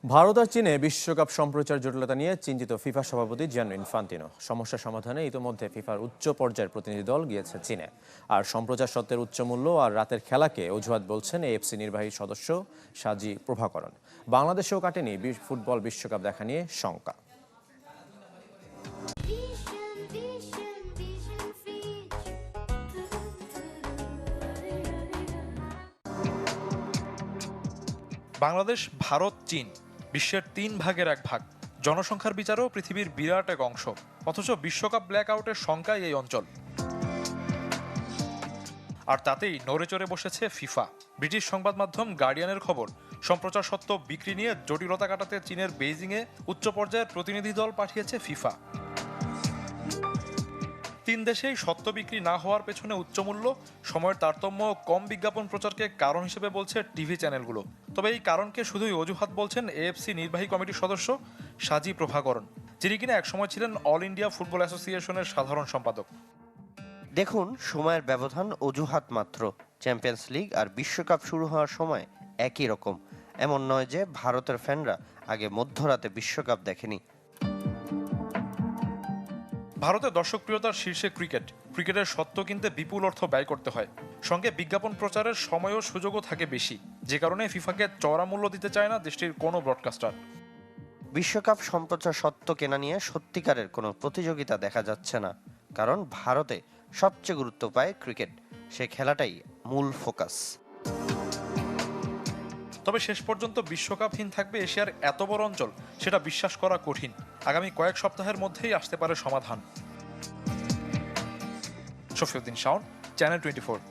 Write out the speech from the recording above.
ভারত আর চীনে বিশ্বকাপ সম্প্রচার জটিলতা নিয়ে চিন্তিত ফিফা সভাপতি জিয়ানি ইনফান্তিনো। সমস্যা সমাধানে ইতোমধ্যে ফিফার উচ্চ পর্যায়ের প্রতিনিধি দল গিয়েছে চীনে। আর সম্প্রচার সত্ত্বের উচ্চ মূল্য আর রাতের খেলাকে অজুহাত বলছেন এএফসি নির্বাহী সদস্য সাজি প্রভাকরণ। বাংলাদেশেও কাটেনি ফুটবল বিশ্বকাপ দেখা নিয়ে শঙ্কা। বাংলাদেশ, ভারত, চীন বিশ্বের 3 ভাগের 1 ভাগ। জনসংখ্যার বিচারেও পৃথিবীর বিরাট এক অংশ, অথচ বিশ্বকাপ ব্ল্যাকআউটের শঙ্কায় এই অঞ্চল। আর তাতেই নড়েচড়ে বসেছে ফিফা। ব্রিটিশ সংবাদ মাধ্যম গার্ডিয়ানের খবর, সম্প্রচার সত্ত্ব বিক্রি নিয়ে জটিলতা কাটাতে চীনের বেইজিংয়ে উচ্চ পর্যায়ের প্রতিনিধি দল পাঠিয়েছে ফিফা। 3 দেশেই সত্ত্ব বিক্রি না হওয়ার পেছনে উচ্চমূল্য, সময়ের তারতম্য, কম বিজ্ঞাপন প্রচারকে কারণ হিসেবে বলছে টিভি চ্যানেলগুলো। তবে এই কারণকে শুধুই অজুহাত বলছেন এএফসি নির্বাহী কমিটির সদস্য সাজি প্রভাকরণ, যিনি কিনা একসময় ছিলেন অল ইন্ডিয়া ফুটবল অ্যাসোসিয়েশনের সাধারণ সম্পাদক। দেখুন, সময়ের ব্যবধান অজুহাত মাত্র। চ্যাম্পিয়ন্স লিগ আর বিশ্বকাপ শুরু হওয়ার সময় একই রকম। এমন নয় যে ভারতের ফ্যানরা আগে মধ্যরাতে বিশ্বকাপ দেখেনি। ভারতের দর্শকপ্রিয়তার শীর্ষে ক্রিকেটের সত্ত্ব কিনতে বিপুল অর্থ ব্যয় করতে হয়, সঙ্গে বিজ্ঞাপন প্রচারের সময় ও সুযোগও থাকে বেশি, যে কারণে ফিফাকে চড়া মূল্য দিতে চায় না দেশটির কোনো ব্রডকাস্টার। বিশ্বকাপ সম্প্রচার সত্ত্ব কেনা নিয়ে সত্যিকারের কোনো প্রতিযোগিতা দেখা যাচ্ছে না, কারণ ভারতে সবচেয়ে গুরুত্ব পায় ক্রিকেট। সে খেলাটাই মূল ফোকাস। তবে শেষ পর্যন্ত বিশ্বকাপহীন থাকবে এশিয়ার এত বড় অঞ্চল, সেটা বিশ্বাস করা কঠিন। আগামী কয়েক সপ্তাহের মধ্যেই আসতে পারে সমাধান। শফিউদ্দিন শাওন, চ্যানেল 24।